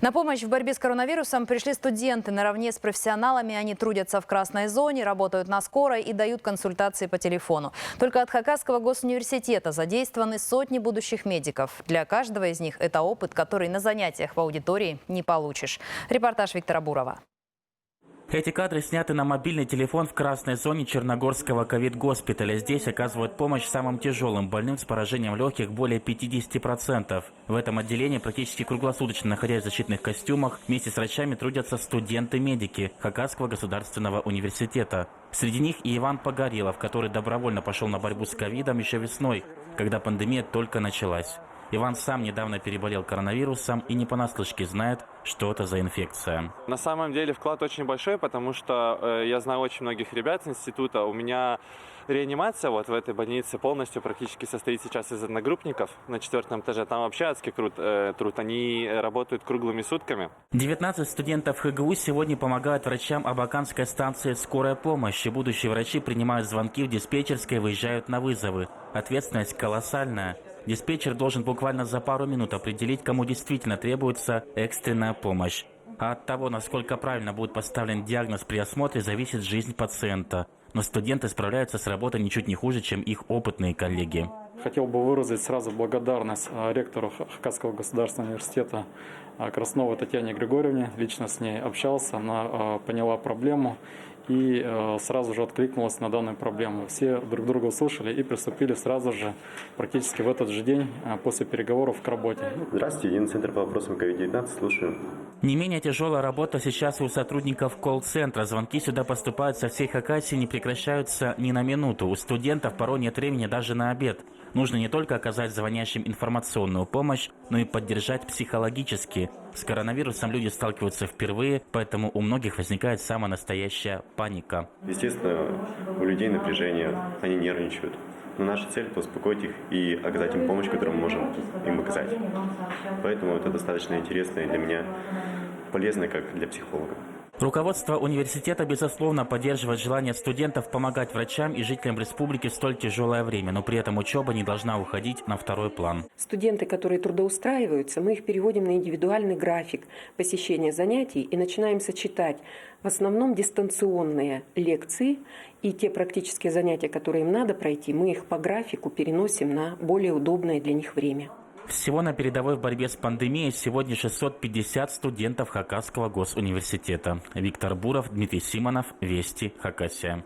На помощь в борьбе с коронавирусом пришли студенты. Наравне с профессионалами они трудятся в красной зоне, работают на скорой и дают консультации по телефону. Только от Хакасского госуниверситета задействованы сотни будущих медиков. Для каждого из них это опыт, который на занятиях в аудитории не получишь. Репортаж Виктора Бурова. Эти кадры сняты на мобильный телефон в красной зоне Черногорского ковид-госпиталя. Здесь оказывают помощь самым тяжелым больным с поражением легких более 50%. В этом отделении практически круглосуточно, находясь в защитных костюмах, вместе с врачами трудятся студенты-медики Хакасского государственного университета. Среди них и Иван Погорелов, который добровольно пошел на борьбу с ковидом еще весной, когда пандемия только началась. Иван сам недавно переболел коронавирусом и не понаслышке знает, что это за инфекция. На самом деле вклад очень большой, потому что я знаю очень многих ребят с института. У меня реанимация вот в этой больнице полностью практически состоит сейчас из одногруппников на 4-м этаже. Там вообще адский труд. Они работают круглыми сутками. 19 студентов ХГУ сегодня помогают врачам Абаканской станции скорой помощи. Будущие врачи принимают звонки в диспетчерской и выезжают на вызовы. Ответственность колоссальная. Диспетчер должен буквально за пару минут определить, кому действительно требуется экстренная помощь. А от того, насколько правильно будет поставлен диагноз при осмотре, зависит жизнь пациента. Но студенты справляются с работой ничуть не хуже, чем их опытные коллеги. Хотел бы выразить сразу благодарность ректору Хакасского государственного университета Красновой Татьяне Григорьевне. Лично с ней общался, она поняла проблему и сразу же откликнулась на данную проблему. Все друг друга услышали и приступили сразу же, практически в этот же день после переговоров к работе. Здравствуйте, единый центр по вопросам COVID-19, слушаю. Не менее тяжелая работа сейчас и у сотрудников колл-центра. Звонки сюда поступают со всей Хакасии, не прекращаются ни на минуту. У студентов порой нет времени даже на обед. Нужно не только оказать звонящим информационную помощь, но и поддержать психологически. С коронавирусом люди сталкиваются впервые, поэтому у многих возникает самая настоящая паника. Естественно, у людей напряжение, они нервничают. Но наша цель – успокоить их и оказать им помощь, которую мы можем им оказать. Поэтому это достаточно интересно и для меня полезно, как для психолога. Руководство университета, безусловно, поддерживает желание студентов помогать врачам и жителям республики в столь тяжелое время, но при этом учеба не должна уходить на второй план. Студенты, которые трудоустраиваются, мы их переводим на индивидуальный график посещения занятий и начинаем сочетать в основном дистанционные лекции и те практические занятия, которые им надо пройти, мы их по графику переносим на более удобное для них время. Всего на передовой в борьбе с пандемией сегодня 650 студентов Хакасского госуниверситета. Виктор Буров, Дмитрий Симонов, Вести, Хакасия.